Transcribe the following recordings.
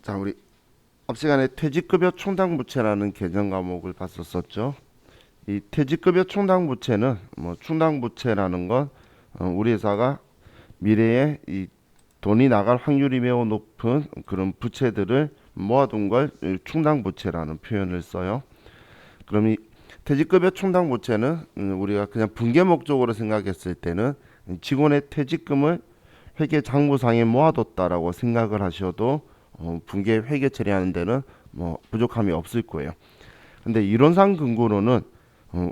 자, 우리 앞 시간에 퇴직급여 충당부채라는 개정 과목을 봤었었죠. 이 퇴직급여 충당부채는 충당부채라는 건 우리 회사가 미래에 이 돈이 나갈 확률이 매우 높은 그런 부채들을 모아둔 걸 충당부채라는 표현을 써요. 그럼 이 퇴직급여 충당부채는 우리가 그냥 분개 목적으로 생각했을 때는 직원의 퇴직금을 회계 장부상에 모아뒀다라고 생각을 하셔도 분개 회계 처리하는 데는 부족함이 없을 거예요. 근데 이론상 근거로는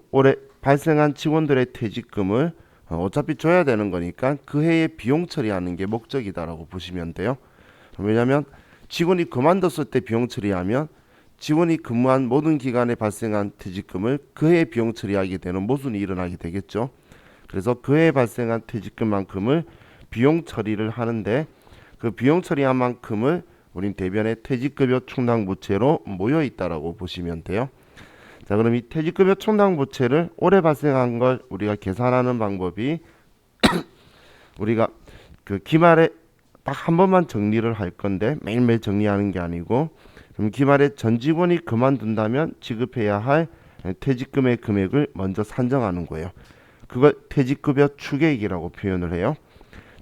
올해 발생한 직원들의 퇴직금을 어차피 줘야 되는 거니까 그 해에 비용 처리하는 게 목적이다라고 보시면 돼요. 왜냐하면 직원이 그만뒀을 때 비용 처리하면 직원이 근무한 모든 기간에 발생한 퇴직금을 그 해에 비용 처리하게 되는 모순이 일어나게 되겠죠. 그래서 그 해에 발생한 퇴직금만큼을 비용 처리를 하는데 그 비용 처리한 만큼을 우린 대변에 퇴직급여 충당부채로 모여 있다라고 보시면 돼요. 자, 그럼 이 퇴직급여 충당부채를 올해 발생한 걸 우리가 계산하는 방법이 우리가 그 기말에 딱 한 번만 정리를 할 건데 매일매일 정리하는 게 아니고 그럼 기말에 전 직원이 그만둔다면 지급해야 할 퇴직금의 금액을 먼저 산정하는 거예요. 그걸 퇴직급여 추계액이라고 표현을 해요.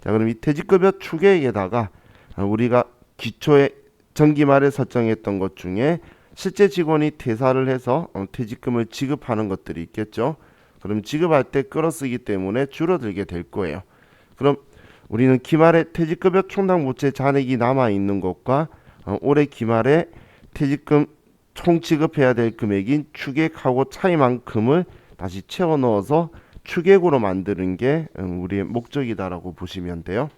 자, 그럼 이 퇴직급여 추계액에다가 우리가 기초에 정기말에 설정했던 것 중에 실제 직원이 퇴사를 해서 퇴직금을 지급하는 것들이 있겠죠. 그럼 지급할 때 끌어쓰기 때문에 줄어들게 될 거예요. 그럼 우리는 기말에 퇴직급여 충당부채 잔액이 남아 있는 것과 올해 기말에 퇴직금 총 지급해야 될 금액인 추계액하고 차이만큼을 다시 채워 넣어서 추계액으로 만드는 게 우리의 목적이다라고 보시면 돼요.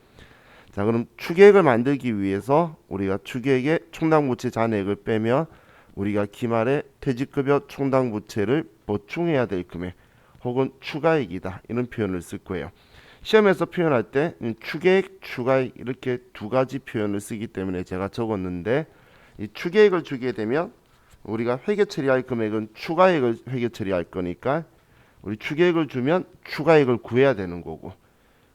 자, 그럼 추계액을 만들기 위해서 우리가 추계액의 충당부채 잔액을 빼면 우리가 기말에 퇴직급여 충당부채를 보충해야 될 금액 혹은 추가액이다 이런 표현을 쓸 거예요. 시험에서 표현할 때 추계액, 추가액 이렇게 두 가지 표현을 쓰기 때문에 제가 적었는데 이 추계액을 주게 되면 우리가 회계 처리할 금액은 추가액을 회계 처리할 거니까 우리 추계액을 주면 추가액을 구해야 되는 거고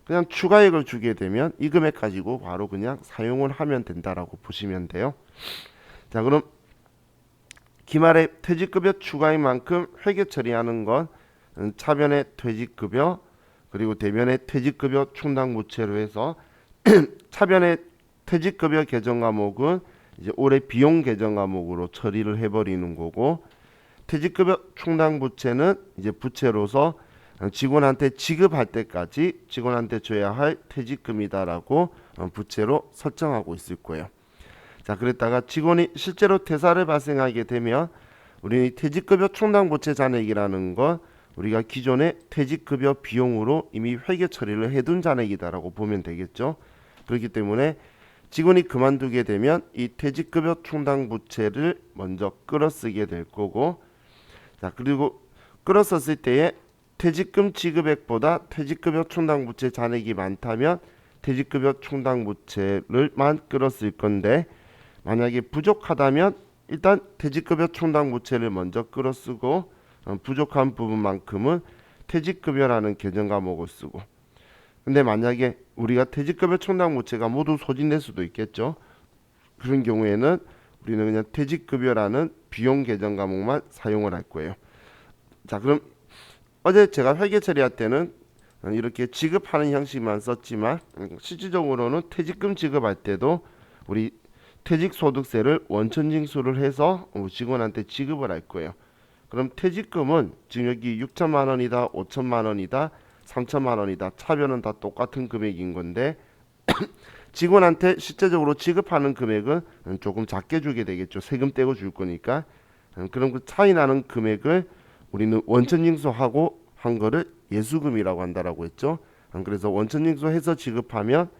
그냥 추가액을 주게 되면 이 금액 가지고 바로 그냥 사용을 하면 된다라고 보시면 돼요. 자, 그럼 기말에 퇴직급여 추가액만큼 회계 처리하는 건 차변의 퇴직급여 그리고 대변의 퇴직급여 충당부채로 해서 차변의 퇴직급여 개정 과목은 이제 올해 비용 개정 과목으로 처리를 해버리는 거고 퇴직급여 충당부채는 이제 부채로서 직원한테 지급할 때까지 직원한테 줘야 할 퇴직금이다라고 부채로 설정하고 있을 거예요. 자, 그랬다가 직원이 실제로 퇴사를 발생하게 되면 우리 퇴직급여 충당부채 잔액이라는 건 우리가 기존의 퇴직급여 비용으로 이미 회계 처리를 해둔 잔액이다라고 보면 되겠죠. 그렇기 때문에 직원이 그만두게 되면 이 퇴직급여 충당부채를 먼저 끌어쓰게 될 거고 자, 그리고 끌어썼을 때에 퇴직금 지급액보다 퇴직급여 충당부채 잔액이 많다면 퇴직급여 충당부채를만 끌었을 건데 만약에 부족하다면 일단 퇴직급여 충당부채를 먼저 끌어쓰고 부족한 부분만큼은 퇴직급여라는 개정 과목을 쓰고 근데 만약에 우리가 퇴직급여 충당부채가 모두 소진될 수도 있겠죠. 그런 경우에는 우리는 그냥 퇴직급여라는 비용 개정 과목만 사용을 할 거예요. 자, 그럼 어제 제가 회계 처리할 때는 이렇게 지급하는 형식만 썼지만 실질적으로는 퇴직금 지급할 때도 우리 퇴직소득세를 원천징수를 해서 직원한테 지급을 할 거예요. 그럼 퇴직금은 지금 여기 6천만 원이다, 5천만 원이다, 3천만 원이다 차별은 다 똑같은 금액인 건데 직원한테 실제적으로 지급하는 금액은 조금 작게 주게 되겠죠. 세금 떼고 줄 거니까. 그럼 그 차이 나는 금액을 우리는 원천징수하고 한 거를 예수금이라고 한다라고 했죠. 그래서 원천징수해서 지급하면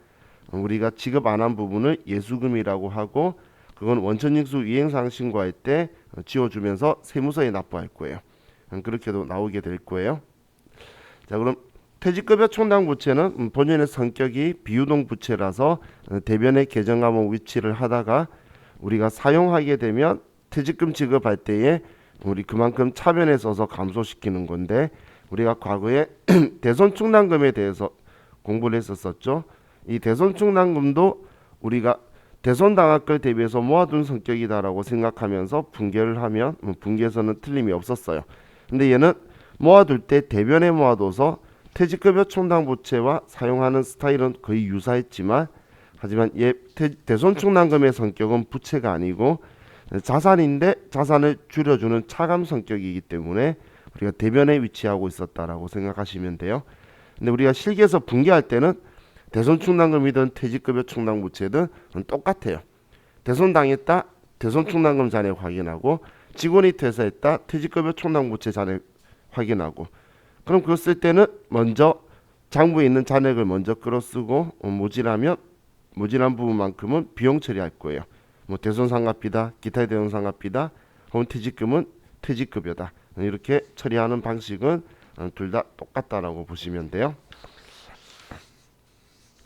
우리가 지급 안 한 부분을 예수금이라고 하고 그건 원천징수 이행사항 신고할 때 지워주면서 세무서에 납부할 거예요. 그렇게도 나오게 될 거예요. 자, 그럼 퇴직급여 충당부채는 본연의 성격이 비유동 부채라서 대변의 개정 과목 위치를 하다가 우리가 사용하게 되면 퇴직금 지급할 때에 우리 그만큼 차변에 써서 감소시키는 건데 우리가 과거에 대손충당금에 대해서 공부를 했었었죠. 이 대손충당금도 우리가 대손당할 걸 대비해서 모아둔 성격이다라고 생각하면서 분개를 하면 분개에서는 틀림이 없었어요. 근데 얘는 모아둘 때 대변에 모아둬서 퇴직급여 충당부채와 사용하는 스타일은 거의 유사했지만 하지만 얘 대손충당금의 성격은 부채가 아니고 자산인데 자산을 줄여주는 차감 성격이기 때문에 우리가 대변에 위치하고 있었다라고 생각하시면 돼요. 근데 우리가 실기에서 분개할 때는 대손충당금이든 퇴직급여 충당부채든 똑같아요. 대손당했다, 대손충당금 잔액 확인하고 직원이 퇴사했다, 퇴직급여 충당부채 잔액 확인하고. 그럼 그거 쓸 때는 먼저 장부에 있는 잔액을 먼저 끌어쓰고 모질한 부분만큼은 비용 처리할 거예요. 뭐 대손상각비다, 기타 대손상각비다, 혹은 퇴직금은 퇴직급여다. 이렇게 처리하는 방식은 둘 다 똑같다라고 보시면 돼요.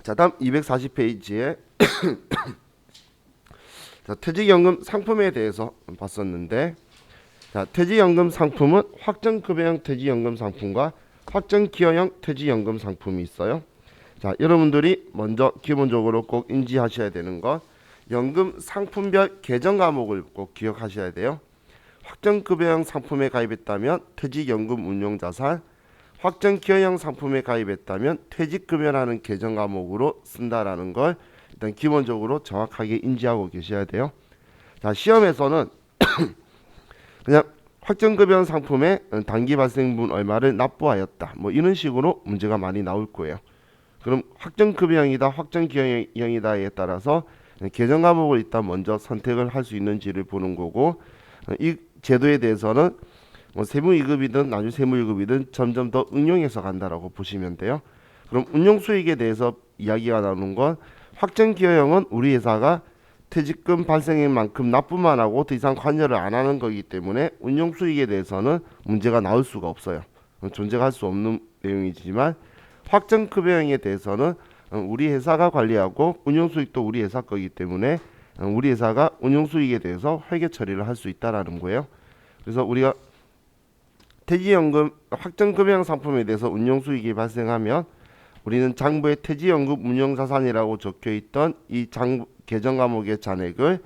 자, 다음 240페이지에 자, 퇴직연금 상품에 대해서 봤었는데, 자, 퇴직연금 상품은 확정급여형 퇴직연금 상품과 확정기여형 퇴직연금 상품이 있어요. 자, 여러분들이 먼저 기본적으로 꼭 인지하셔야 되는 건 연금 상품별 계정 과목을 꼭 기억하셔야 돼요. 확정급여형 상품에 가입했다면 퇴직연금 운용자산, 확정기여형 상품에 가입했다면 퇴직급여라는 계정 과목으로 쓴다라는 걸 일단 기본적으로 정확하게 인지하고 계셔야 돼요. 자, 시험에서는 그냥 확정급여형 상품에 단기 발생분 얼마를 납부하였다, 뭐 이런 식으로 문제가 많이 나올 거예요. 그럼 확정급여형이다, 확정기여형이다에 따라서 계정 과목을 일단 먼저 선택을 할 수 있는지를 보는 거고, 이 제도에 대해서는 뭐 세무이급이든 나중 세무이급이든 점점 더 응용해서 간다라고 보시면 돼요. 그럼 운용수익에 대해서 이야기가 나오는 건 확정기여형은 우리 회사가 퇴직금 발생인 만큼 납부만 하고 더 이상 관여를 안 하는 거기 때문에 운용수익에 대해서는 문제가 나올 수가 없어요. 존재할 수 없는 내용이지만 확정급여형에 대해서는 우리 회사가 관리하고 운용수익도 우리 회사 거기 때문에 우리 회사가 운용수익에 대해서 회계 처리를 할 수 있다라는 거예요. 그래서 우리가 퇴직연금 확정급여형 상품에 대해서 운용수익이 발생하면 우리는 장부에 퇴직연금 운용자산이라고 적혀있던 이 계정 과목의 잔액을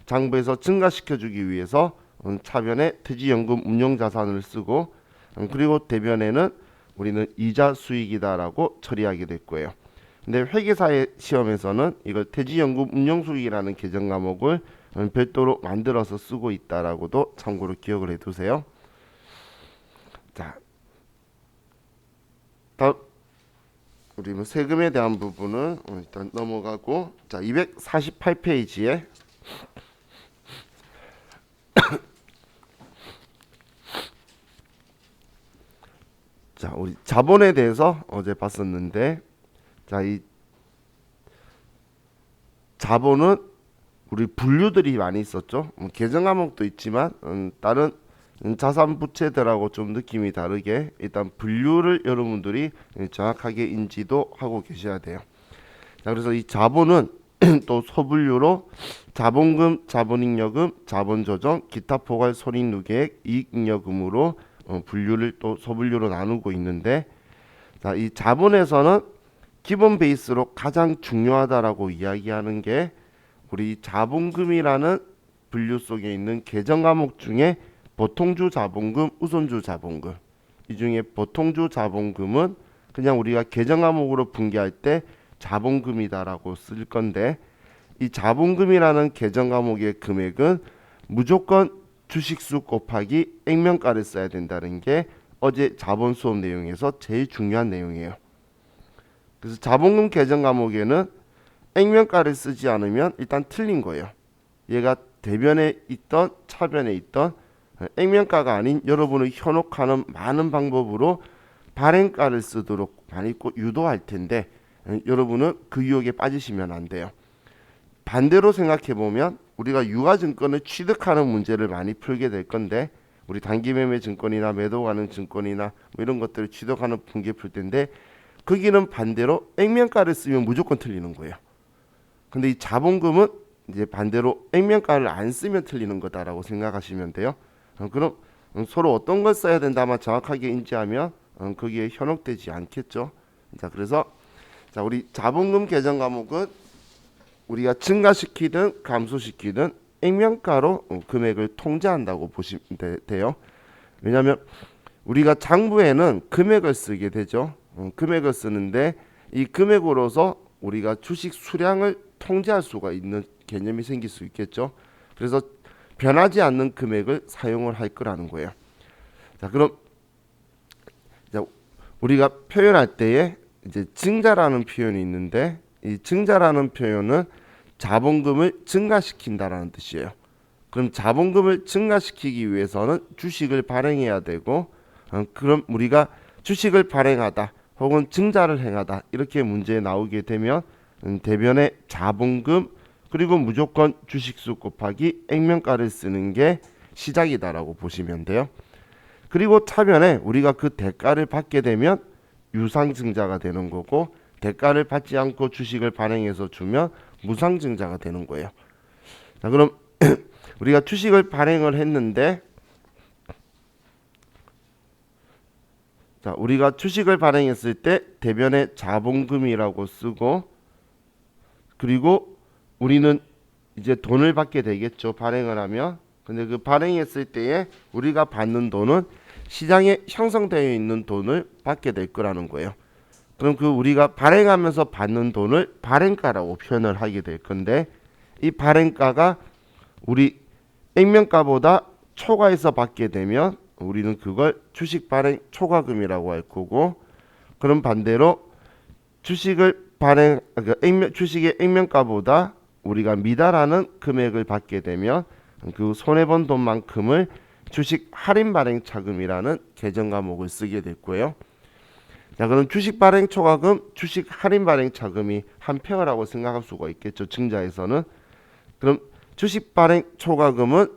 장부에서 증가시켜주기 위해서 차변에 퇴직연금 운용자산을 쓰고, 그리고 대변에는 우리는 이자 수익이다라고 처리하게 될 거예요. 근데 회계사의 시험에서는 이걸 퇴직연금 운용수익이라는 계정 과목을 별도로 만들어서 쓰고 있다라고도 참고로 기억을 해두세요. 자, 다음 우리 세금에 대한 부분은 일단 넘어가고, 자, 248페이지에 자, 우리 자본에 대해서 어제 봤었는데, 자, 이 자본은 우리 분류들이 많이 있었죠. 계정 과목도 있지만 다른 자산 부채들하고 좀 느낌이 다르게 일단 분류를 여러분들이 정확하게 인지도 하고 계셔야 돼요. 자, 그래서 이 자본은 또 소분류로 자본금, 자본잉여금, 자본조정, 기타 포괄 손익누계액, 이익잉여금으로 분류를 또 소분류로 나누고 있는데, 자, 이 자본에서는 기본 베이스로 가장 중요하다라고 이야기하는 게 우리 자본금이라는 분류 속에 있는 계정 과목 중에 보통주 자본금, 우선주 자본금. 이 중에 보통주 자본금은 그냥 우리가 계정 과목으로 분개할 때 자본금이다라고 쓸 건데, 이 자본금이라는 계정 과목의 금액은 무조건 주식수 곱하기 액면가를 써야 된다는 게 어제 자본 수업 내용에서 제일 중요한 내용이에요. 그래서 자본금 계정 과목에는 액면가를 쓰지 않으면 일단 틀린 거예요. 얘가 대변에 있던 차변에 있던 액면가가 아닌 여러분의 현혹하는 많은 방법으로 발행가를 쓰도록 많이 유도할 텐데, 여러분은 그 유혹에 빠지시면 안 돼요. 반대로 생각해 보면 우리가 유가증권을 취득하는 문제를 많이 풀게 될 건데, 우리 단기매매 증권이나 매도 가능 증권이나 뭐 이런 것들을 취득하는 분개 풀 텐데, 거기는 반대로 액면가를 쓰면 무조건 틀리는 거예요. 근데 이 자본금은 이제 반대로 액면가를 안 쓰면 틀리는 거다라고 생각하시면 돼요. 그럼 서로 어떤 걸 써야 된다만 정확하게 인지하면 거기에 현혹되지 않겠죠. 자, 그래서 자, 우리 자본금 계정 과목은 우리가 증가시키든 감소시키든 액면가로 금액을 통제한다고 보시면 돼요. 왜냐하면 우리가 장부에는 금액을 쓰게 되죠. 금액을 쓰는데 이 금액으로서 우리가 주식 수량을 통제할 수가 있는 개념이 생길 수 있겠죠. 그래서 변하지 않는 금액을 사용을 할 거라는 거예요. 자, 그럼 이제 우리가 표현할 때에 이제 증자라는 표현이 있는데 이 증자라는 표현은 자본금을 증가시킨다라는 뜻이에요. 그럼 자본금을 증가시키기 위해서는 주식을 발행해야 되고 그럼 우리가 주식을 발행하다 혹은 증자를 행하다 이렇게 문제에 나오게 되면 대변에 자본금 그리고 무조건 주식수 곱하기 액면가를 쓰는 게 시작이다라고 보시면 돼요. 그리고 차변에 우리가 그 대가를 받게 되면 유상증자가 되는 거고 대가를 받지 않고 주식을 발행해서 주면 무상증자가 되는 거예요. 자, 그럼 우리가 주식을 발행을 했는데 자, 우리가 주식을 발행했을 때 대변에 자본금이라고 쓰고 그리고 우리는 이제 돈을 받게 되겠죠. 발행을 하면. 근데 그 발행했을 때에 우리가 받는 돈은 시장에 형성되어 있는 돈을 받게 될 거라는 거예요. 그럼 그 우리가 발행하면서 받는 돈을 발행가라고 표현을 하게 될 건데 이 발행가가 우리 액면가보다 초과해서 받게 되면 우리는 그걸 주식 발행 초과금이라고 할 거고 그럼 반대로 주식을 발행 주식의 액면가보다 우리가 미달하는 금액을 받게 되면 그 손해본 돈만큼을 주식 할인 발행 차금이라는 계정 과목을 쓰게 될 거예요. 자, 그럼 주식 발행 초과금, 주식 할인 발행 차금이 한 페어라고 생각할 수가 있겠죠. 증자에서는. 그럼 주식 발행 초과금은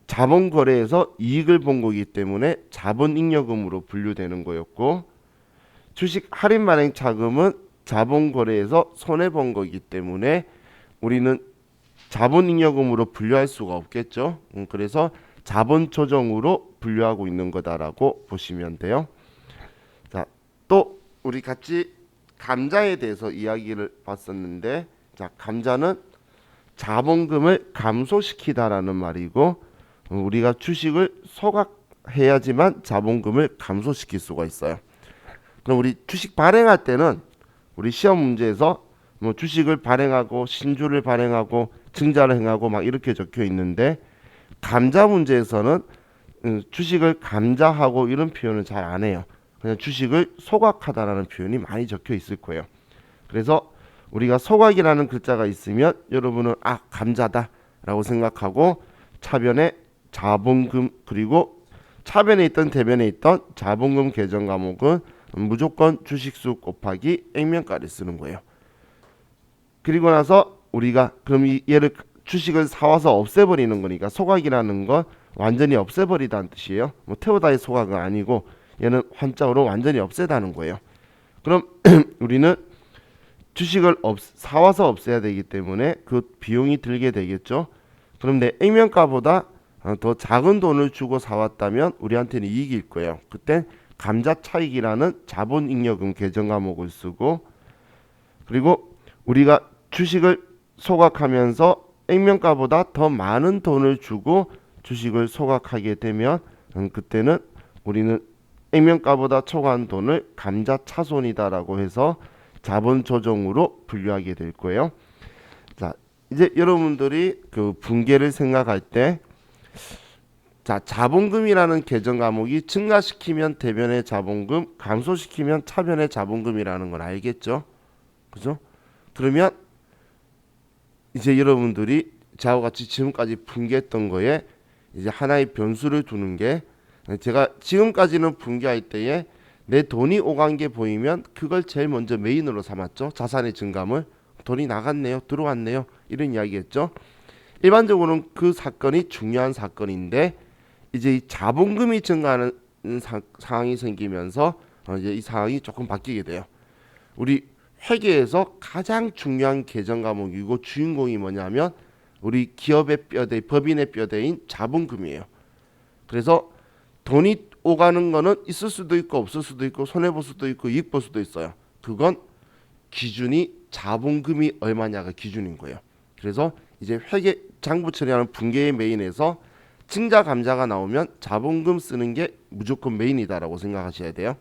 자본 거래에서 이익을 본 거기 때문에 자본 잉여금으로 분류되는 거였고 주식 할인 발행 차금은 자본 거래에서 손해 본 거기 때문에 우리는 자본 잉여금으로 분류할 수가 없겠죠. 그래서 자본 조정으로 분류하고 있는 거다라고 보시면 돼요. 자, 또 우리 같이 감자에 대해서 이야기를 봤었는데 자, 감자는 자본금을 감소시키다라는 말이고 우리가 주식을 소각해야지만 자본금을 감소시킬 수가 있어요. 그럼 우리 주식 발행할 때는 우리 시험 문제에서 뭐 주식을 발행하고 신주를 발행하고 증자를 행하고 막 이렇게 적혀 있는데 감자 문제에서는 주식을 감자하고 이런 표현을 잘 안 해요. 그냥 주식을 소각하다라는 표현이 많이 적혀 있을 거예요. 그래서 우리가 소각이라는 글자가 있으면 여러분은 아 감자다라고 생각하고 차변에 자본금 그리고 차변에 있던 대변에 있던 자본금 계정 과목은 무조건 주식수 곱하기 액면가를 쓰는 거예요. 그리고 나서 우리가 그럼 이 얘를 주식을 사와서 없애버리는 거니까 소각이라는 건 완전히 없애버리다는 뜻이에요. 뭐 태우다의 소각은 아니고 얘는 환자로 완전히 없애다는 거예요. 그럼 우리는 주식을 사와서 없애야 되기 때문에 그 비용이 들게 되겠죠. 그럼 내 액면가보다 더 작은 돈을 주고 사왔다면 우리한테는 이익일 거예요. 그땐 감자 차익이라는 자본잉여금 계정 과목을 쓰고 그리고 우리가 주식을 소각하면서 액면가보다 더 많은 돈을 주고 주식을 소각하게 되면 그때는 우리는 액면가보다 초과한 돈을 감자 차손이다라고 해서 자본 조정으로 분류하게 될 거예요. 자, 이제 여러분들이 그 분계를 생각할 때 자, 자본금이라는 계정 과목이 증가시키면 대변의 자본금, 감소시키면 차변의 자본금이라는 걸 알겠죠? 그죠? 그러면 이제 여러분들이 저와 같이 지금까지 분계했던 거에 이제 하나의 변수를 두는 게 제가 지금까지는 분계할 때에 내 돈이 오간 게 보이면 그걸 제일 먼저 메인으로 삼았죠. 자산의 증감을 돈이 나갔네요, 들어왔네요 이런 이야기했죠. 일반적으로는 그 사건이 중요한 사건인데 이제 이 자본금이 증가하는 상황이 생기면서 이제 이 상황이 조금 바뀌게 돼요. 우리 회계에서 가장 중요한 계정 과목이고 주인공이 뭐냐면 우리 기업의 뼈대, 법인의 뼈대인 자본금이에요. 그래서 돈이 오가는 거는 있을 수도 있고 없을 수도 있고 손해 볼 수도 있고 이익 볼 수도 있어요. 그건 기준이 자본금이 얼마냐가 기준인 거예요. 그래서 이제 회계 장부 처리하는 분계의 메인에서 증자 감자가 나오면 자본금 쓰는 게 무조건 메인이다라고 생각하셔야 돼요.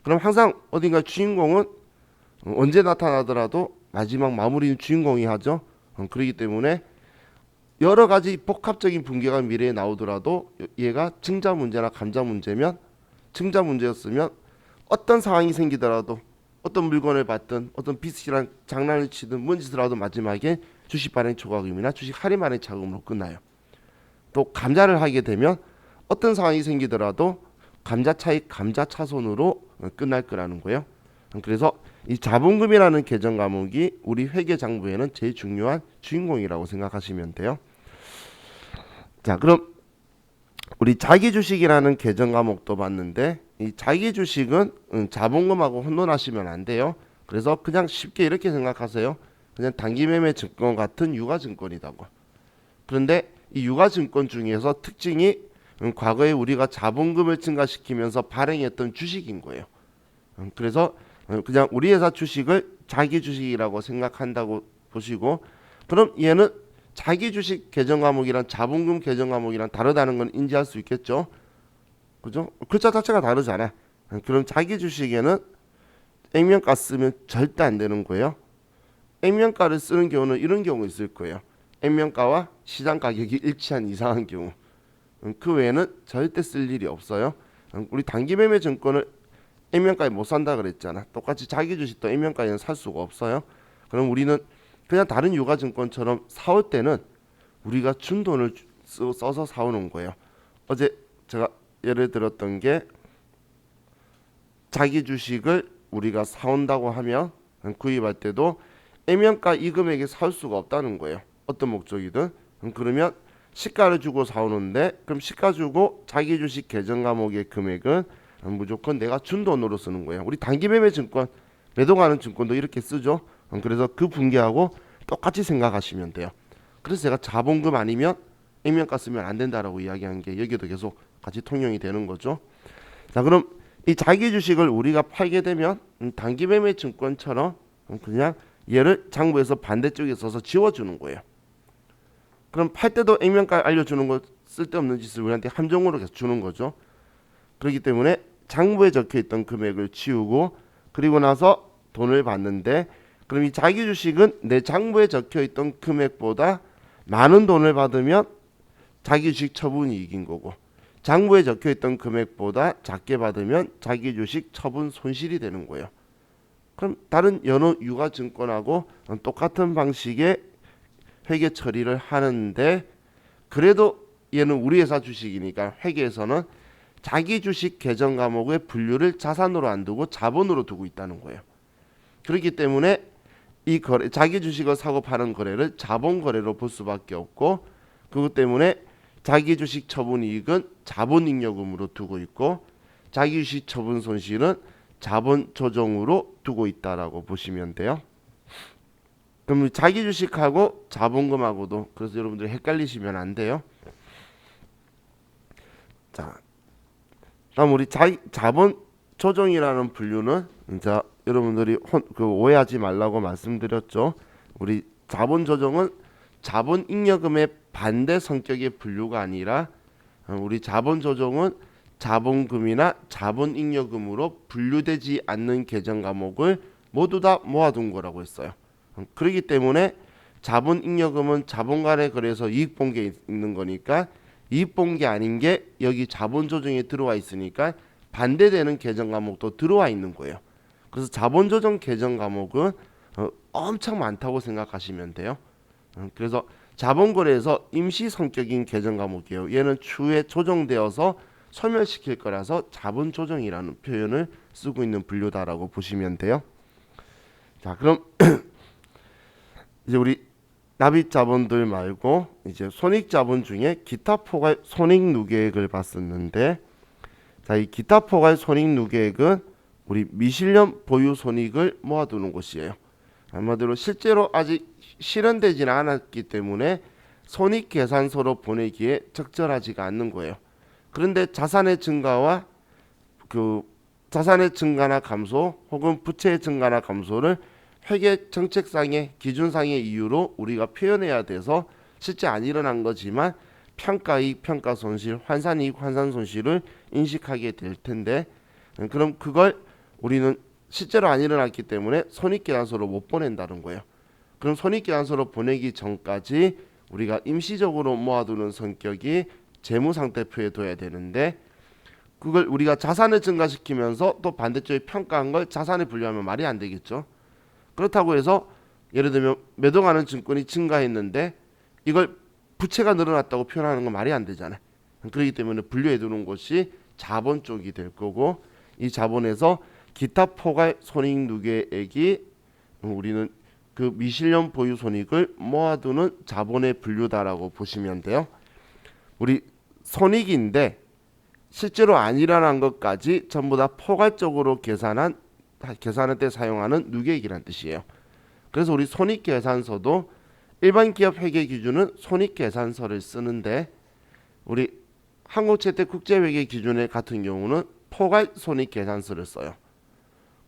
그럼 항상 어딘가 주인공은 언제 나타나더라도 마지막 마무리는 주인공이 하죠. 그렇기 때문에 여러 가지 복합적인 분계가 미래에 나오더라도 얘가 증자 문제나 감자 문제면 증자 문제였으면 어떤 상황이 생기더라도 어떤 물건을 받든 어떤 빚이랑 장난을 치든 뭔 짓을 하든 마지막에 주식 발행 초과금이나 주식 할인 발행 자금으로 끝나요. 또 감자를 하게 되면 어떤 상황이 생기더라도 감자 차익 감자 차손으로 끝날 거라는 거예요. 그래서 이 자본금이라는 계정 과목이 우리 회계 장부에는 제일 중요한 주인공이라고 생각하시면 돼요. 자, 그럼 우리 자기 주식이라는 계정 과목도 봤는데 이 자기 주식은 자본금하고 혼돈하시면 안 돼요. 그래서 그냥 쉽게 이렇게 생각하세요. 그냥 단기매매 증권 같은 유가증권이라고. 그런데 이 유가증권 중에서 특징이 과거에 우리가 자본금을 증가시키면서 발행했던 주식인 거예요. 그래서 그냥 우리 회사 주식을 자기 주식이라고 생각한다고 보시고, 그럼 얘는 자기 주식 계정 과목이랑 자본금 계정 과목이랑 다르다는 건 인지할 수 있겠죠. 그죠? 글자 자체가 다르잖아. 그럼 자기 주식에는 액면가 쓰면 절대 안 되는 거예요. 액면가를 쓰는 경우는 이런 경우 있을 거예요. 액면가와 시장 가격이 일치한 이상한 경우. 그 외에는 절대 쓸 일이 없어요. 우리 단기매매 증권을 액면가에 못 산다 그랬잖아. 똑같이 자기 주식도 액면가에는 살 수가 없어요. 그럼 우리는 그냥 다른 유가증권처럼 사올 때는 우리가 준 돈을 써서 사오는 거예요. 어제 제가 예를 들었던 게 자기 주식을 우리가 사온다고 하면 구입할 때도 액면가 이 금액에 살 수가 없다는 거예요. 어떤 목적이든. 그러면 시가를 주고 사오는데 그럼 시가 주고 자기 주식 계정 과목의 금액은 무조건 내가 준 돈으로 쓰는 거예요. 우리 단기매매 증권 매도가는 증권도 이렇게 쓰죠. 그래서 그 분계하고 똑같이 생각하시면 돼요. 그래서 제가 자본금 아니면 액면가 쓰면 안 된다라고 이야기한 게 여기도 계속 같이 통용이 되는 거죠. 자, 그럼 이 자기 주식을 우리가 팔게 되면 단기매매 증권처럼 그냥 얘를 장부에서 반대쪽에 써서 지워주는 거예요. 그럼 팔 때도 액면가 알려주는 거 쓸데없는 짓을 우리한테 함정으로 계속 주는 거죠. 그렇기 때문에 장부에 적혀있던 금액을 지우고 그리고 나서 돈을 받는데, 그럼 이 자기 주식은 내 장부에 적혀있던 금액보다 많은 돈을 받으면 자기 주식 처분 이익인 거고, 장부에 적혀있던 금액보다 작게 받으면 자기 주식 처분 손실이 되는 거예요. 그럼 다른 여러 유가증권하고 똑같은 방식의 회계 처리를 하는데, 그래도 얘는 우리 회사 주식이니까 회계에서는 자기 주식 계정 과목의 분류를 자산으로 안 두고 자본으로 두고 있다는 거예요. 그렇기 때문에 이 거래, 자기 주식을 사고 파는 거래를 자본 거래로 볼 수밖에 없고, 그것 때문에 자기 주식 처분 이익은 자본 잉여금으로 두고 있고 자기 주식 처분 손실은 자본 조정으로 두고 있다라고 보시면 돼요. 그럼 자기 주식하고 자본금하고도, 그래서 여러분들이 헷갈리시면 안 돼요. 자, 다음 우리 자본 조정이라는 분류는 이제 여러분들이 오해하지 말라고 말씀드렸죠. 우리 자본 조정은 자본 잉여금의 반대 성격의 분류가 아니라 우리 자본 조정은 자본금이나 자본 잉여금으로 분류되지 않는 계정 과목을 모두 다 모아둔 거라고 했어요. 그렇기 때문에 자본 잉여금은 자본 간의 거래에서 이익 본 게 있는 거니까 이익 본 게 아닌 게 여기 자본 조정에 들어와 있으니까 반대되는 계정 과목도 들어와 있는 거예요. 그래서 자본 조정 계정 과목은 엄청 많다고 생각하시면 돼요. 그래서 자본 거래에서 임시 성격인 계정 과목이에요. 얘는 추후에 조정되어서 소멸시킬 거라서 자본 조정이라는 표현을 쓰고 있는 분류다라고 보시면 돼요. 자, 그럼 이제 우리 납입 자본들 말고 이제 손익 자본 중에 기타 포괄 손익 누계액을 봤었는데, 자, 이 기타 포괄 손익 누계액은 우리 미실현 보유 손익을 모아두는 곳이에요. 한마디로 실제로 아직 실현되지는 않았기 때문에 손익 계산서로 보내기에 적절하지가 않는 거예요. 그런데 자산의 증가와 자산의 증가나 감소 혹은 부채의 증가나 감소를 회계 정책상의 기준상의 이유로 우리가 표현해야 돼서 실제 안 일어난 거지만 평가이익, 평가손실, 환산이익, 환산손실을 인식하게 될 텐데 그럼 그걸 우리는 실제로 안 일어났기 때문에 손익계산서로 못 보낸다는 거예요. 그럼 손익계산서로 보내기 전까지 우리가 임시적으로 모아두는 성격이 재무상태표에 둬야 되는데 그걸 우리가 자산을 증가시키면서 또 반대쪽에 평가한 걸 자산에 분류하면 말이 안 되겠죠. 그렇다고 해서 예를 들면 매도가는 증권이 증가했는데 이걸 부채가 늘어났다고 표현하는 건 말이 안 되잖아요. 그렇기 때문에 분류해 두는 것이 자본 쪽이 될 거고 이 자본에서 기타 포괄 손익 누계액이 우리는 그 미실현 보유 손익을 모아두는 자본의 분류다라고 보시면 돼요. 우리 손익인데 실제로 안 일어난 것까지 전부 다 포괄적으로 계산할 때 사용하는 누계액이란 뜻이에요. 그래서 우리 손익계산서도 일반 기업 회계 기준은 손익계산서를 쓰는데 우리 한국채택국제회계 기준에 같은 경우는 포괄 손익계산서를 써요.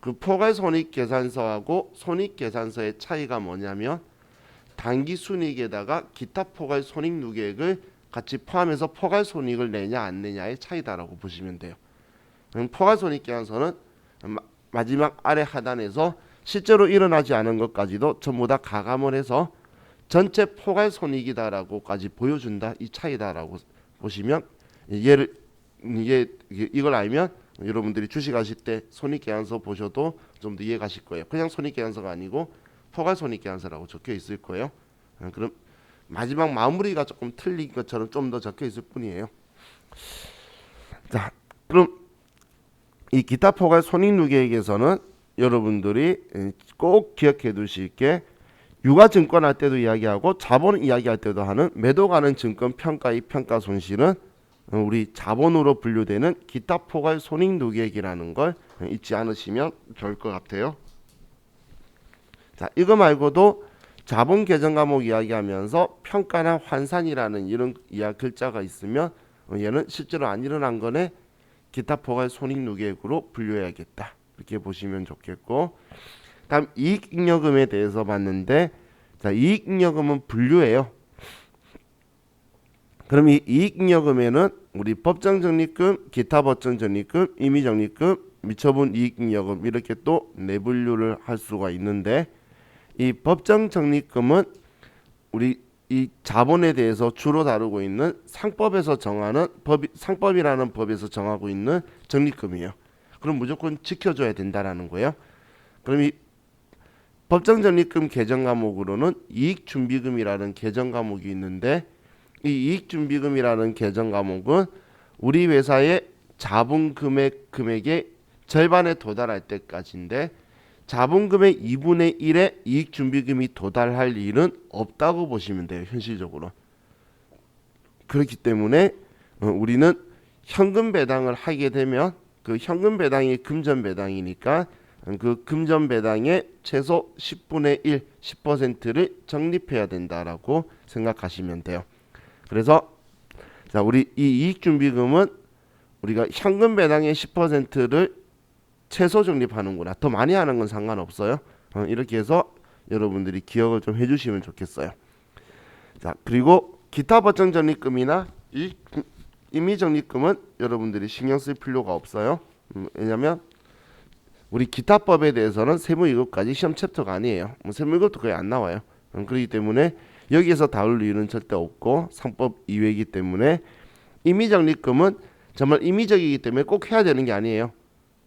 그 포괄 손익계산서하고 손익계산서의 차이가 뭐냐면 단기 순이익에다가 기타 포괄 손익 누계액을 같이 포함해서 포괄 손익을 내냐 안 내냐의 차이다라고 보시면 돼요. 포괄 손익계산서는 마지막 아래 하단에서 실제로 일어나지 않은 것까지도 전부 다 가감을 해서 전체 포괄 손익이다라고까지 보여준다. 이 차이다라고 보시면 이걸 알면 여러분들이 주식하실 때 손익계산서 보셔도 좀 더 이해가실 거예요. 그냥 손익계산서가 아니고 포괄 손익계산서라고 적혀 있을 거예요. 그럼 마지막 마무리가 조금 틀린 것처럼 좀 더 적혀 있을 뿐이에요. 자, 그럼 이 기타 포괄 손익 누계액에서는 여러분들이 꼭 기억해 두실 게 유가증권 할 때도 이야기하고 자본 이야기할 때도 하는 매도 가는 증권 평가이익 평가손실은 우리 자본으로 분류되는 기타 포괄 손익 누계액이라는 걸 잊지 않으시면 좋을 것 같아요. 자, 이거 말고도 자본 계정 과목 이야기하면서 평가나 환산이라는 이런 글자가 있으면 얘는 실제로 안 일어난 거네 기타 포괄 손익 누계액으로 분류해야겠다. 이렇게 보시면 좋겠고 다음 이익잉여금에 대해서 봤는데 자, 이익잉여금은 분류예요. 그럼 이 이익잉여금에는 우리 법정적립금, 기타 법정적립금, 임의적립금, 미처분 이익잉여금 이렇게 또 네 분류를 할 수가 있는데 이 법정적립금은 우리 이 자본에 대해서 주로 다루고 있는 상법에서 정하는 상법이라는 법에서 정하고 있는 적립금이에요. 그럼 무조건 지켜줘야 된다라는 거예요. 그럼 이 법정적립금 개정 과목으로는 이익준비금이라는 개정 과목이 있는데 이 이익준비금이라는 개정 과목은 우리 회사의 자본 금액의 절반에 도달할 때까지인데 자본금의 2분의 1에 이익준비금이 도달할 일은 없다고 보시면 돼요. 현실적으로. 그렇기 때문에 우리는 현금 배당을 하게 되면 그 현금 배당이 금전 배당이니까 그 금전 배당의 최소 10분의 1, 10%를 적립해야 된다라고 생각하시면 돼요. 그래서 자, 우리 이 이익준비금은 우리가 현금 배당의 10%를 최소 적립하는구나. 더 많이 하는 건 상관없어요. 이렇게 해서 여러분들이 기억을 좀 해주시면 좋겠어요. 자, 그리고 기타 법정 적립금이나 임의 적립금은 여러분들이 신경 쓸 필요가 없어요. 왜냐하면 우리 기타법에 대해서는 세무이급까지 시험 챕터가 아니에요. 세무이급도 거의 안 나와요. 그렇기 때문에 여기에서 다룰 이유는 절대 없고 상법 이외이기 때문에 임의 적립금은 정말 임의적이기 때문에 꼭 해야 되는 게 아니에요.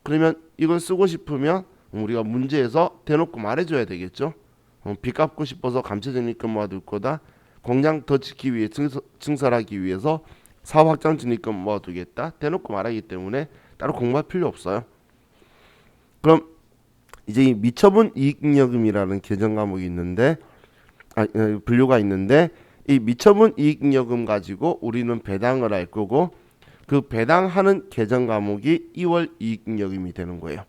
그러면 이걸 쓰고 싶으면 우리가 문제에서 대놓고 말해줘야 되겠죠. 빚 갚고 싶어서 감채적립금 모아둘 거다. 공장 더 짓기 위해 증설하기 위해서 사업 확장 적립금 모아두겠다. 대놓고 말하기 때문에 따로 공부할 필요 없어요. 그럼 이제 이 미처분 이익잉여금이라는 개정 과목이 있는데 분류가 있는데 이 미처분 이익잉여금 가지고 우리는 배당을 할 거고 그 배당하는 개정 과목이 2월 이익잉여금이 되는 거예요.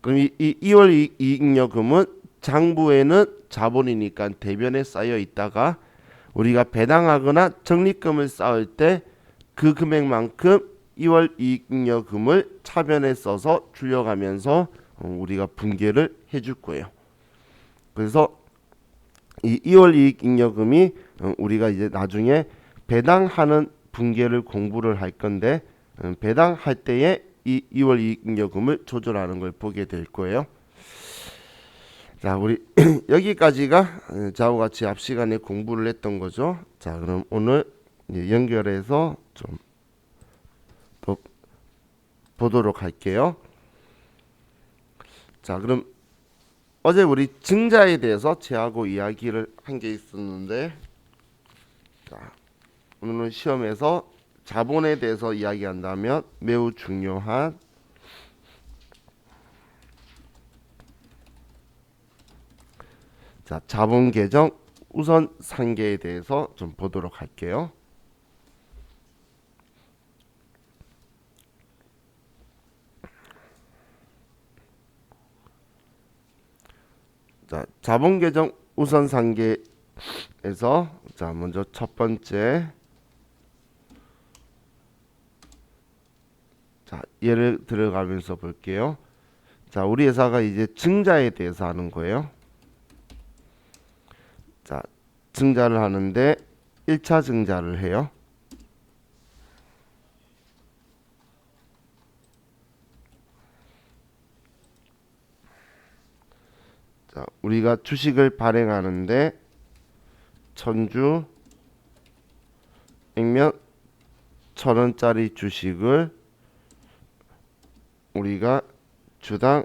그럼 이 2월 이익잉여금은 장부에는 자본이니까 대변에 쌓여 있다가 우리가 배당하거나 적립금을 쌓을 때 그 금액만큼 2월 이익잉여금을 차변에 써서 줄여가면서 우리가 분계를 해줄 거예요. 그래서 이 2월 이익잉여금이 우리가 이제 나중에 배당하는 분계를 공부를 할 건데 배당할 때에 이 2월 이익잉여금을 조절하는 걸 보게 될 거예요. 자, 우리 여기까지가 저와 같이 앞 시간에 공부를 했던 거죠. 자, 그럼 오늘 이제 연결해서 좀 더 보도록 할게요. 자, 그럼 어제 우리 증자에 대해서 제하고 이야기를 한 게 있었는데, 자, 오늘은 시험에서 자본에 대해서 이야기한다면 매우 중요한 자, 자본 계정 우선 상계에 대해서 좀 보도록 할게요. 자, 자본 계정 우선 상계에서 자, 먼저 첫 번째 자, 예를 들어가면서 볼게요. 자, 우리 회사가 이제 증자에 대해서 하는 거예요. 자, 증자를 하는데 1차 증자를 해요. 자, 우리가 주식을 발행하는데 천주 액면 1,000원짜리 주식을 우리가 주당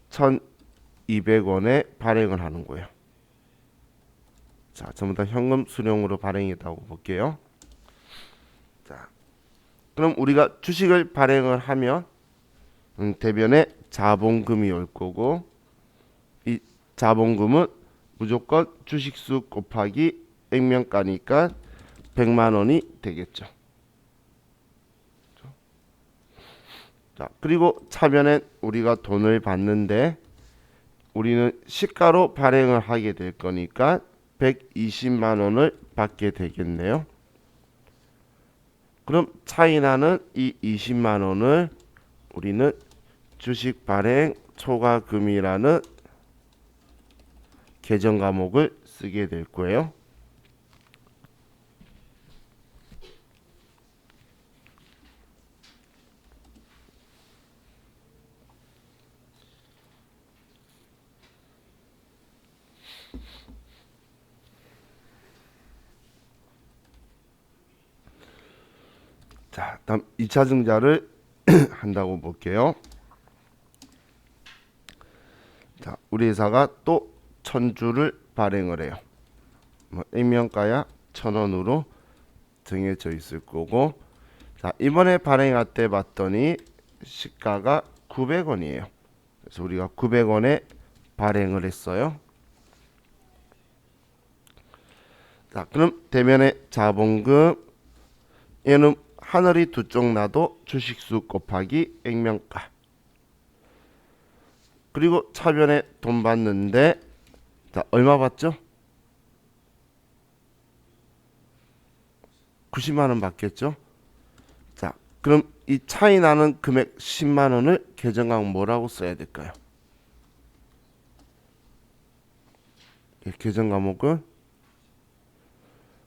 1,200원에 발행을 하는 거예요. 자, 전부 다 현금 수령으로 발행이 됐다고 볼게요. 자, 그럼 우리가 주식을 발행을 하면 대변에 자본금이 올 거고, 이 자본금은 무조건 주식수 곱하기 액면가니까 100만 원이 되겠죠. 자, 그리고 차변에 우리가 돈을 받는데 우리는 시가로 발행을 하게 될 거니까 120만 원을 받게 되겠네요. 그럼 차이나는 이 20만 원을 우리는 주식 발행 초과금이라는 계정 과목을 쓰게 될 거예요. 자, 다음 2차 증자를 한다고 볼게요. 자, 우리 회사가 또 1,000주를 발행을 해요. 뭐 액면가야 1,000원으로 정해져 있을 거고, 자, 이번에 발행할 때 봤더니 시가가 900원이에요. 그래서 우리가 900원에 발행을 했어요. 자, 그럼 대면의 자본금 얘는 하늘이 두 쪽 나도 주식수 곱하기 액면가. 그리고 차변에 돈 받는데 자, 얼마 받죠? 90만 원 받겠죠? 자, 그럼 이 차이 나는 금액 10만 원을 계정 과목 뭐라고 써야 될까요? 계정 과목은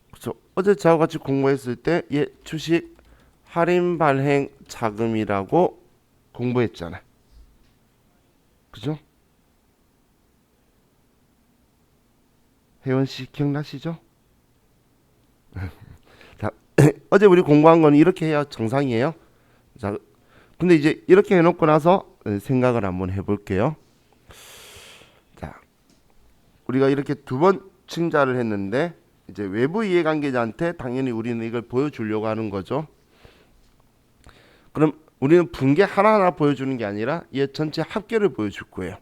그렇죠. 어제 저와 같이 공부했을 때 주식 할인 발행 자금이라고 공부했잖아요. 그죠? 혜원 씨 기억나시죠? 자, 어제 우리 공부한 건 이렇게 해야 정상이에요. 자, 근데 이제 이렇게 해놓고 나서 생각을 한번 해볼게요. 자, 우리가 이렇게 두 번 증자를 했는데 이제 외부 이해관계자한테 당연히 우리는 이걸 보여주려고 하는 거죠. 그럼 우리는 분계 하나하나 보여주는 게 아니라 얘 전체 합계를 보여줄 거예요.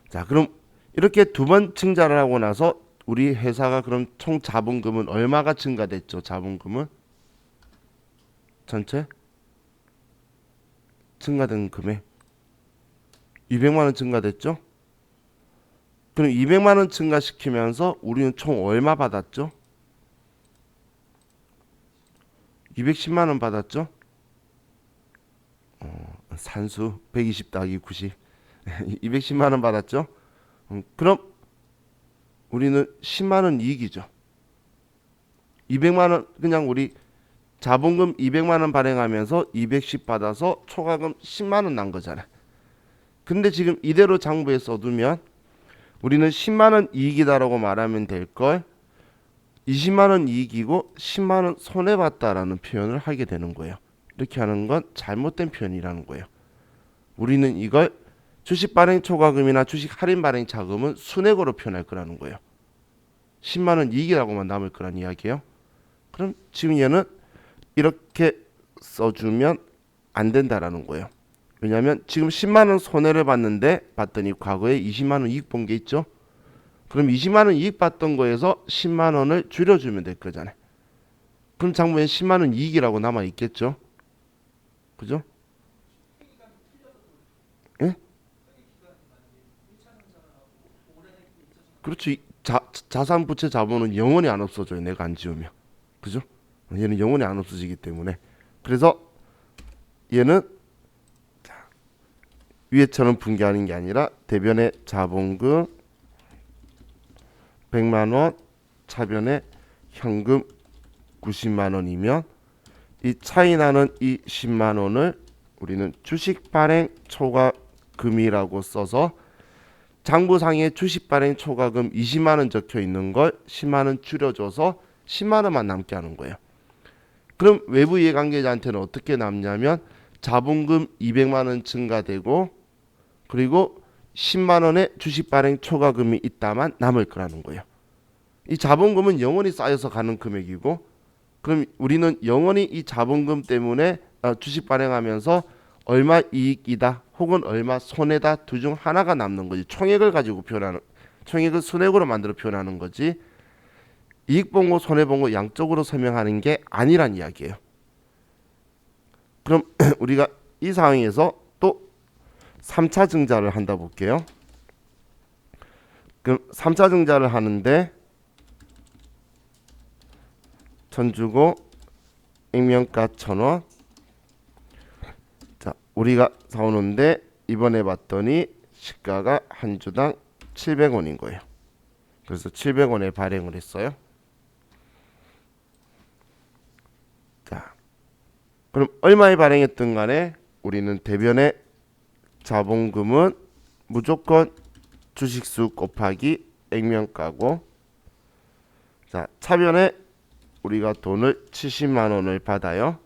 자, 그럼 이렇게 두 번 증자를 하고 나서 우리 회사가 그럼 총 자본금은 얼마가 증가됐죠? 자본금은 전체 증가된 금액 200만 원 증가됐죠? 그럼 200만 원 증가시키면서 우리는 총 얼마 받았죠? 210만 원 받았죠? 산수 120 더하기 90 210만 원 받았죠. 그럼 우리는 10만 원 이익이죠. 200만 원 그냥 우리 자본금 200만 원 발행하면서 210 받아서 초과금 10만 원 난 거잖아. 근데 지금 이대로 장부에 써두면 우리는 10만 원 이익이다라고 말하면 될 걸 20만 원 이익이고 10만 원 손해 봤다라는 표현을 하게 되는 거예요. 이렇게 하는 건 잘못된 표현이라는 거예요. 우리는 이걸 주식 발행 초과금이나 주식 할인 발행 자금은 순액으로 표현할 거라는 거예요. 10만 원 이익이라고만 남을 거란 이야기예요. 그럼 지금 얘는 이렇게 써주면 안 된다라는 거예요. 왜냐하면 지금 10만 원 손해를 봤더니 과거에 20만 원 이익 본 게 있죠. 그럼 20만 원 이익 봤던 거에서 10만 원을 줄여주면 될 거잖아요. 그럼 장부에 10만 원 이익이라고 남아 있겠죠. 그죠? 예? 그렇죠. 자산 부채 자본은 영원히 안 없어져요. 내가 안 지우면. 그죠? 얘는 영원히 안 없어지기 때문에. 그래서 얘는 위에처럼 분개하는 게 아니라 대변의 자본금 100만 원, 차변의 현금 90만 원이면 이 차이 나는 이 10만 원을 우리는 주식 발행 초과금이라고 써서 장부상에 주식 발행 초과금 20만 원 적혀 있는 걸 10만 원 줄여줘서 10만 원만 남게 하는 거예요. 그럼 외부 이해관계자한테는 어떻게 남냐면 자본금 200만 원 증가되고 그리고 10만 원의 주식 발행 초과금이 있다만 남을 거라는 거예요. 이 자본금은 영원히 쌓여서 가는 금액이고 그럼 우리는 영원히 이 자본금 때문에 주식 발행하면서 얼마 이익이다 혹은 얼마 손해다 둘 중 하나가 남는 거지. 총액을 가지고 표현하는 총액을 순액으로 만들어 표현하는 거지. 이익 본 거 손해 본 거 양쪽으로 설명하는 게 아니란 이야기예요. 그럼 우리가 이 상황에서 또 3차 증자를 한다 볼게요. 그럼 3차 증자를 하는데 천 주고 액면가 1,000원. 자, 우리가 사오는데 이번에 봤더니 시가가 한 주당 700원인 거예요. 그래서 700원에 발행을 했어요. 자, 그럼 얼마에 발행했든 간에 우리는 대변의 자본금은 무조건 주식수 곱하기 액면가고 자, 차변에 우리가 돈을 70만 원을 받아요.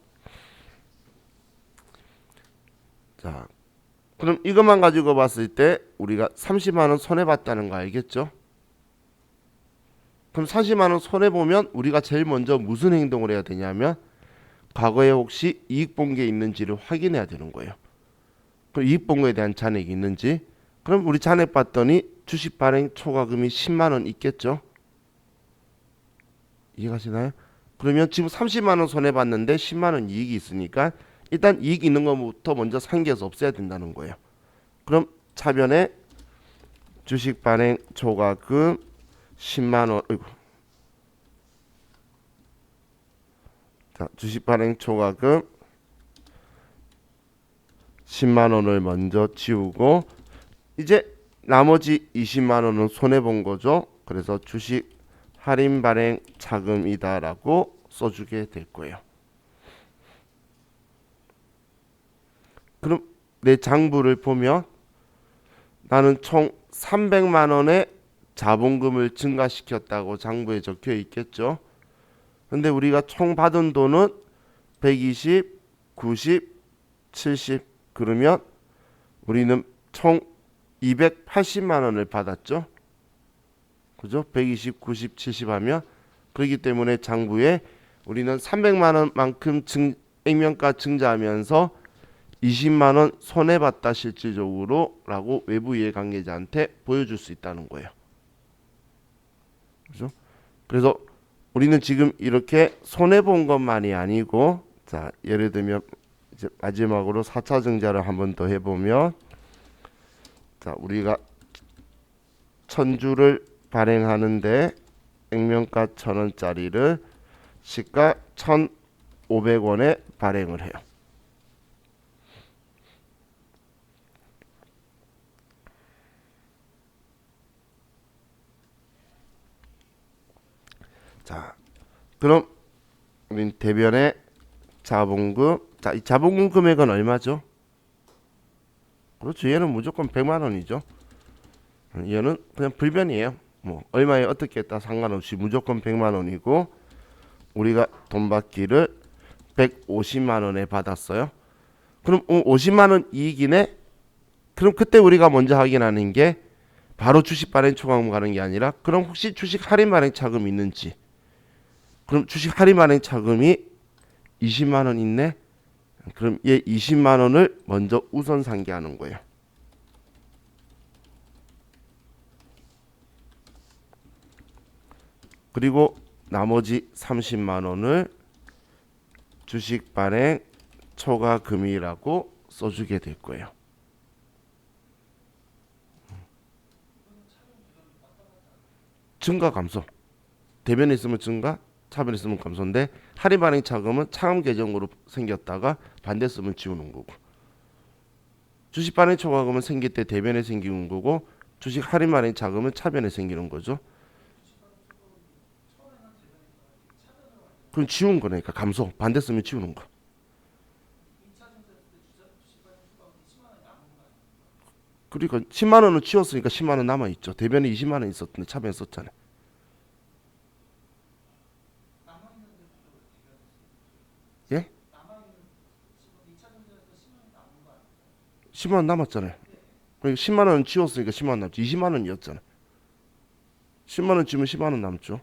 자, 그럼 이것만 가지고 봤을 때 우리가 30만 원 손해 봤다는 거 알겠죠? 그럼 30만 원 손해 보면 우리가 제일 먼저 무슨 행동을 해야 되냐면 과거에 혹시 이익 본 게 있는지를 확인해야 되는 거예요. 그럼 이익 본 거에 대한 잔액이 있는지 그럼 우리 잔액 봤더니 주식 발행 초과금이 10만 원 있겠죠? 이해가시나요? 그러면 지금 30만 원 손해 봤는데 10만 원 이익이 있으니까 일단 이익 있는 것부터 먼저 상기해서 없애야 된다는 거예요. 그럼 차변에 주식 발행 초과금 10만 원. 어이구. 자, 주식 발행 초과금 10만 원을 먼저 지우고 이제 나머지 20만 원은 손해 본 거죠. 그래서 주식 할인 발행 자금이다라고 써주게 될 거예요. 그럼 내 장부를 보면 나는 총 300만 원의 자본금을 증가시켰다고 장부에 적혀 있겠죠. 근데 우리가 총 받은 돈은 120, 90, 70 그러면 우리는 총 280만 원을 받았죠. 그죠? 120, 90, 70 하면 그렇기 때문에 장부에 우리는 300만 원만큼 액면가 증자하면서 20만 원 손해 봤다 실질적으로라고 외부 이해관계자한테 보여줄 수 있다는 거예요. 그죠? 그래서 우리는 지금 이렇게 손해 본 것만이 아니고 자, 예를 들면 이제 마지막으로 4차 증자를 한 번 더 해보면 자, 우리가 1000주를 발행하는데 액면가 1,000원짜리를 시가 1,500원에 발행을 해요. 자, 그럼 우린 대변의 자본금. 자, 이 자본금 금액은 얼마죠? 그렇죠. 얘는 무조건 100만 원이죠. 얘는 그냥 불변이에요. 뭐 얼마에 어떻게 했다 상관없이 무조건 100만 원이고, 우리가 돈 받기를 150만 원에 받았어요. 그럼 50만 원 이익이네. 그럼 그때 우리가 먼저 확인하는 게 바로 주식 발행 초과금 가는 게 아니라, 그럼 혹시 주식 할인 발행 차금 있는지. 그럼 주식 할인 발행 차금이 20만 원 있네. 그럼 얘 20만 원을 먼저 우선 상기하는 거예요. 그리고 나머지 30만 원을 주식 발행 초과금이라고 써주게 될 거예요. 증가 감소. 대변에 있으면 증가, 차변에 있으면 감소인데, 할인 발행 차금은 차감 계정으로 생겼다가 반대 쓰면 지우는 거고, 주식 발행 초과금은 생길 때 대변에 생기는 거고, 주식 할인 발행 차금은 차변에 생기는 거죠. 그럼 지운 거니까 감소. 반대 쓰면 지우는 거. 그러니까 10만 원은 지웠으니까 10만 원 남아 있죠. 대변에 20만 원 있었는데 차변에 썼잖아요. 예? 10만 원 남았잖아요. 그러니까 10만 원 지웠으니까 10만 원 남죠. 20만 원이었잖아요. 10만 원 지우면 10만 원 남죠.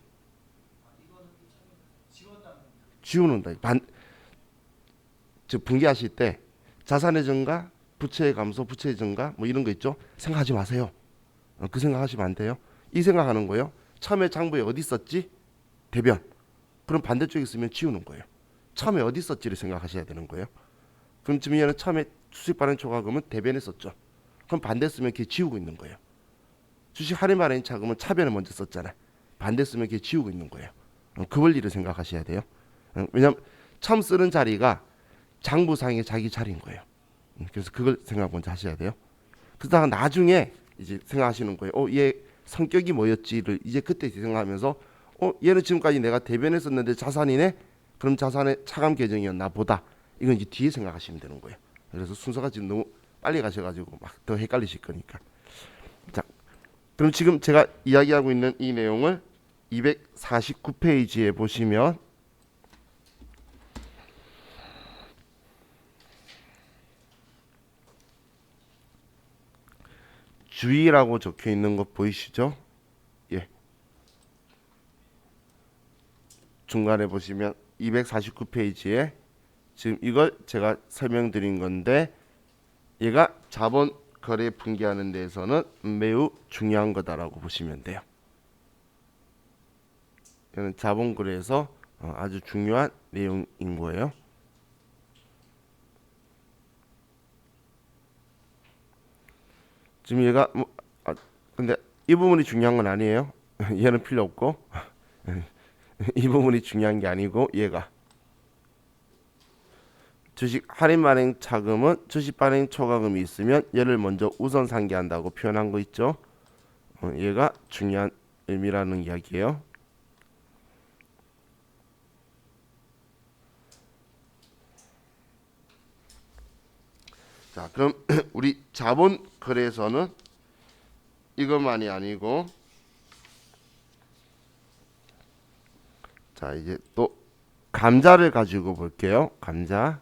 지우는다. 즉 분기하실 때 자산의 증가, 부채의 감소, 부채의 증가 뭐 이런 거 있죠. 생각하지 마세요. 그 생각하시면 안 돼요. 이 생각하는 거예요. 처음에 장부에 어디 썼지? 대변. 그럼 반대쪽에 있으면 지우는 거예요. 처음에 어디 썼지를 생각하셔야 되는 거예요. 그럼 지금 얘는 처음에 주식 발행 초과금은 대변에 썼죠. 그럼 반대 쓰면 걔 지우고 있는 거예요. 주식 할인 발행 차금은 차변에 먼저 썼잖아요. 반대 쓰면 걔 지우고 있는 거예요. 그 원리를 생각하셔야 돼요. 왜냐면 처음 쓰는 자리가 장부상의 자기 자리인 거예요. 그래서 그걸 생각 먼저 하셔야 돼요. 그러다가 나중에 이제 생각하시는 거예요. 얘 성격이 뭐였지를 이제 그때 생각하면서, 얘는 지금까지 내가 대변에 썼는데 자산이네. 그럼 자산의 차감 계정이었나 보다. 이건 이제 뒤에 생각하시면 되는 거예요. 그래서 순서가 지금 너무 빨리 가셔가지고 막 더 헷갈리실 거니까. 자, 그럼 지금 제가 이야기하고 있는 이 내용을 249페이지에 보시면 주의라고 적혀 있는 거 보이시죠? 예. 중간에 보시면 249페이지에 지금 이걸 제가 설명드린 건데, 얘가 자본 거래 분기하는 데에서는 매우 중요한 거다라고 보시면 돼요. 이는 자본 거래에서 아주 중요한 내용인 거예요. 지금 얘가 근데 이 부분이 중요한 건 아니에요. 얘는 필요 없고 이 부분이 중요한 게 아니고, 얘가 주식 할인 발행 차금은 주식 발행 초과금이 있으면 얘를 먼저 우선 상기한다고 표현한 거 있죠. 얘가 중요한 의미라는 이야기예요. 자, 그럼 우리 자본 거래에서는 이것만이 아니고, 자 이제 또 감자를 가지고 볼게요. 감자.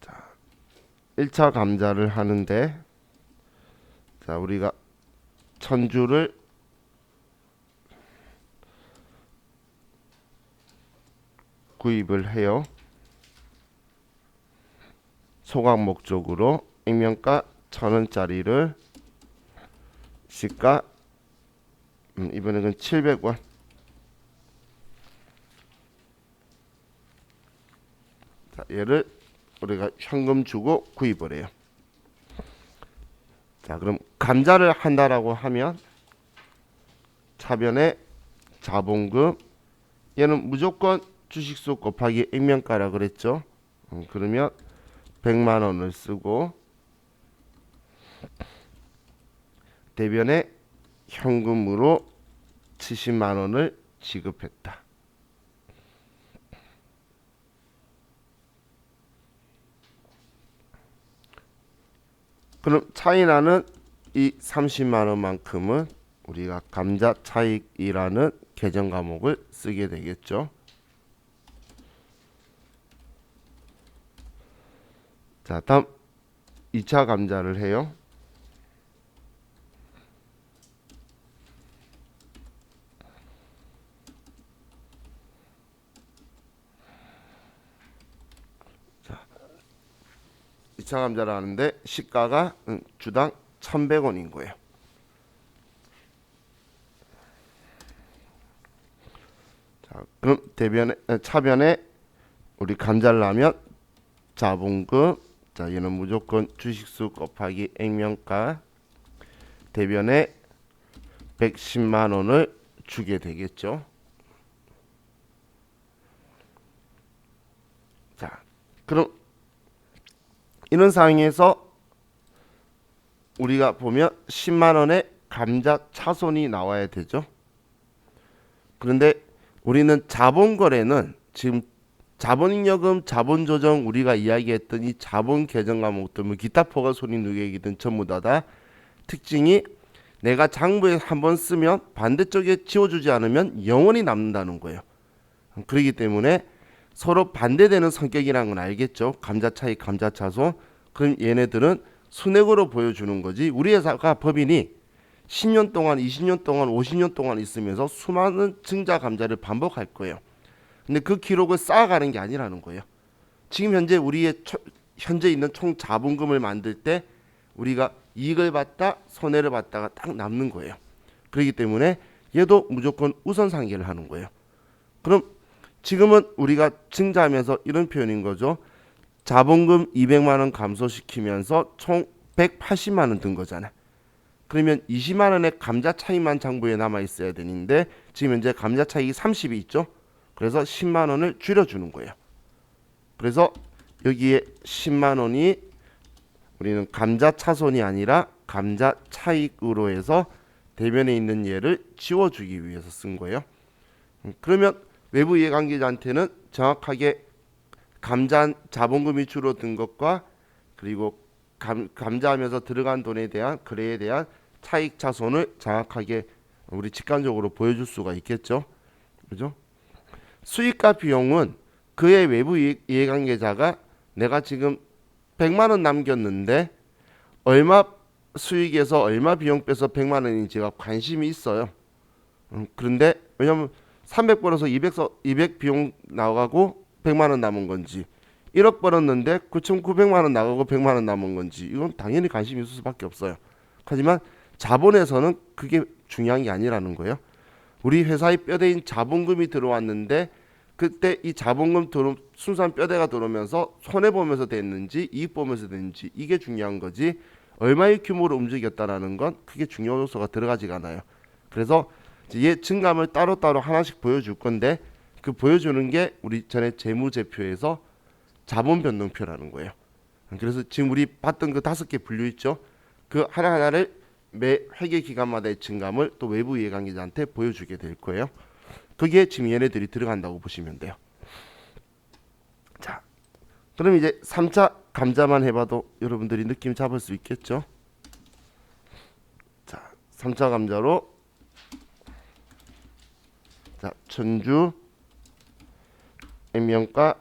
자, 1차 감자를 하는데, 자 우리가 천주를 구입을 해요. 소각 목적으로 액면가 1,000원짜리를 시가 이번에는 700원. 자, 얘를 우리가 현금 주고 구입을 해요. 자, 그럼 감자를 한다라고 하면 차변에 자본금, 얘는 무조건 주식수 곱하기 액면가라 그랬죠. 그러면 100만 원을 쓰고 대변에 현금으로 70만 원을 지급했다. 그럼 차이 나는 이 30만 원만큼은 우리가 감자 차익이라는 계정 과목을 쓰게 되겠죠. 자, 다음 2차 감자를 해요. 자, 2차 감자를 하는데 시가가 주당 1,100원인 거예요. 자, 그럼 차변에 우리 감자를 하면 자본금, 자 얘는 무조건 주식수 곱하기 액면가, 대변에 110만 원을 주게 되겠죠. 자, 그럼 이런 상황에서 우리가 보면 10만 원의 감자 차손이 나와야 되죠. 그런데 우리는 자본거래는 지금 자본잉여금, 자본조정 우리가 이야기했던 이 자본 계정 과목들, 뭐 기타 포괄 손익누계액이든 전부 다 특징이 내가 장부에 한번 쓰면 반대쪽에 지워주지 않으면 영원히 남는다는 거예요. 그렇기 때문에 서로 반대되는 성격이라는 건 알겠죠. 감자 차익, 감자 차손. 그럼 얘네들은 순액으로 보여주는 거지. 우리 회사가 법인이 10년 동안, 20년 동안, 50년 동안 있으면서 수많은 증자 감자를 반복할 거예요. 근데 그 기록을 쌓아가는 게 아니라는 거예요. 지금 현재 우리의 현재 있는 총 자본금을 만들 때 우리가 이익을 봤다, 손해를 봤다가 딱 남는 거예요. 그렇기 때문에 얘도 무조건 우선상계를 하는 거예요. 그럼 지금은 우리가 증자하면서 이런 표현인 거죠. 자본금 200만 원 감소시키면서 총 180만 원 든 거잖아. 그러면 20만 원의 감자 차익만 장부에 남아 있어야 되는데 지금 현재 감자 차익이 30이 있죠. 그래서 10만 원을 줄여주는 거예요. 그래서 여기에 10만 원이 우리는 감자 차손이 아니라 감자 차익으로 해서 대변에 있는 얘를 지워주기 위해서 쓴 거예요. 그러면 외부 이해관계자한테는 정확하게 감자 자본금이 줄어든 것과 그리고 감자하면서 들어간 돈에 대한 거래에 대한 차익 차손을 정확하게 우리 직관적으로 보여줄 수가 있겠죠. 그죠? 수익과 비용은 그의 외부 이해관계자가 내가 지금 100만 원 남겼는데 얼마 수익에서 얼마 비용 빼서 100만 원인지가 관심이 있어요. 그런데 왜냐면 300 벌어서 200 비용 나가고 100만 원 남은 건지 1억 벌었는데 9,900만 원 나가고 100만 원 남은 건지 이건 당연히 관심이 있을 수밖에 없어요. 하지만 자본에서는 그게 중요한 게 아니라는 거예요. 우리 회사의 뼈대인 자본금이 들어왔는데 그때 이 자본금 순수한 뼈대가 들어오면서 손해보면서 됐는지 이익 보면서 됐는지 이게 중요한 거지 얼마의 규모로 움직였다라는 건 그게 중요 요소가 들어가지가 않아요. 그래서 얘 증감을 따로따로 하나씩 보여줄 건데 그 보여주는 게 우리 전에 재무제표에서 자본변동표라는 거예요. 그래서 지금 우리 봤던 그 5개 분류 있죠. 그 하나하나를 매 회계 기간마다의 증감을 또 외부 이해관계자한테 보여주게 될 거예요. 그게 지금 얘네들이 들어간다고 보시면 돼요. 자, 그럼 이제 3차 감자만 해봐도 여러분들이 느낌 잡을 수 있겠죠. 자, 3차 감자로 자 천주 액면가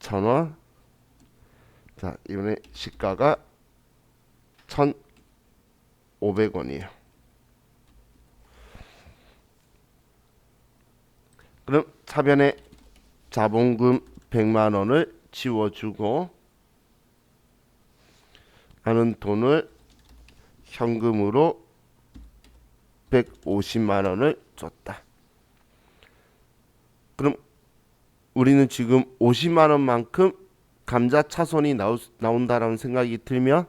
1,000원. 자, 이번에 시가가 1,500원이에요. 그럼 차변에 자본금 100만 원을 지워주고 하는 돈을 현금으로 150만 원을 줬다. 그럼 우리는 지금 50만 원만큼 감자 차손이 나온다라는 생각이 들면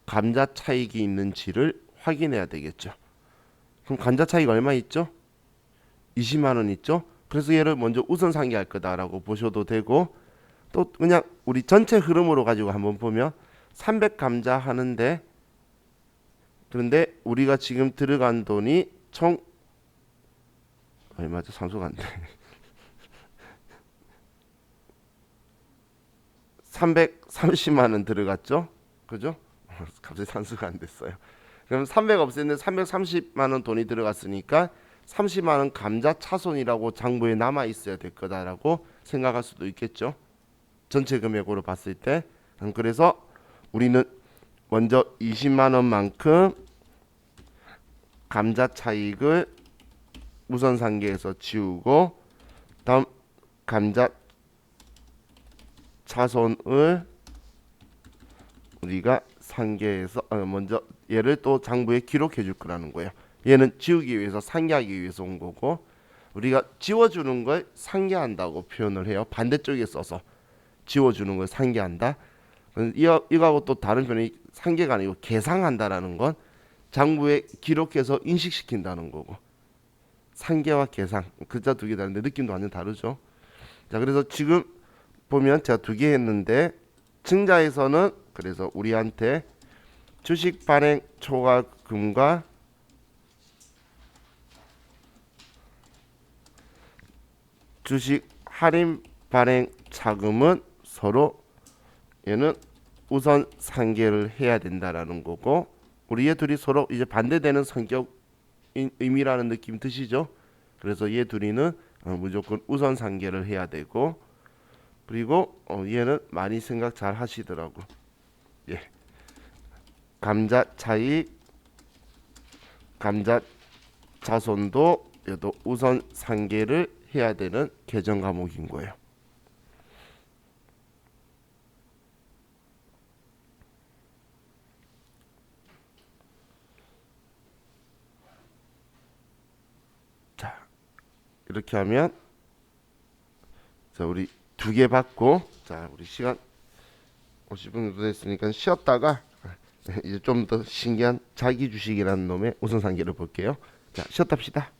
감자 차익이 있는지를 확인해야 되겠죠. 그럼 감자 차익 얼마 있죠? 20만 원 있죠. 그래서 얘를 먼저 우선 상계할 거다라고 보셔도 되고 또 그냥 우리 전체 흐름으로 가지고 한번 보면 300 감자 하는데, 그런데 우리가 지금 들어간 돈이 총 얼마죠? 상수가 안 돼. 330만 원 들어갔죠? 그죠? 갑자기 산수가 안 됐어요. 그럼 300 없앴는데 330만 원 돈이 들어갔으니까 30만 원 감자 차손이라고 장부에 남아 있어야 될 거다라고 생각할 수도 있겠죠. 전체 금액으로 봤을 때. 그래서 우리는 먼저 20만 원만큼 감자 차익을 우선 상계에서 지우고, 다음 감자 차손을 우리가 상계에서 먼저 얘를 또 장부에 기록해 줄 거라는 거예요. 얘는 지우기 위해서 상계하기 위해서 온 거고, 우리가 지워주는 걸 상계한다고 표현을 해요. 반대쪽에 써서 지워주는 걸 상계한다. 이거하고 또 다른 표현이 상계가 아니고 계상한다라는 건 장부에 기록해서 인식시킨다는 거고, 상계와 계상 글자 두 개 다른데 느낌도 완전 다르죠. 자, 그래서 지금 보면 제가 두 개 했는데, 증자에서는 그래서 우리한테 주식 발행 초과금과 주식 할인 발행 차금은 서로 얘는 우선 상계를 해야 된다라는 거고, 우리 얘 둘이 서로 이제 반대되는 성격 의미라는 느낌 드시죠? 그래서 얘 둘이는 무조건 우선 상계를 해야 되고, 그리고 얘는 많이 생각 잘 하시더라고. 예. 감자 차익, 감자 자손도 얘도 우선 상계를 해야 되는 계정 과목인 거예요. 자, 이렇게 하면 자, 우리 두 개 받고, 자, 우리 시간 50분 정도 됐으니까 쉬었다가 이제 좀 더 신기한 자기 주식이라는 놈의 우선 상계를 볼게요. 자, 쉬었답시다.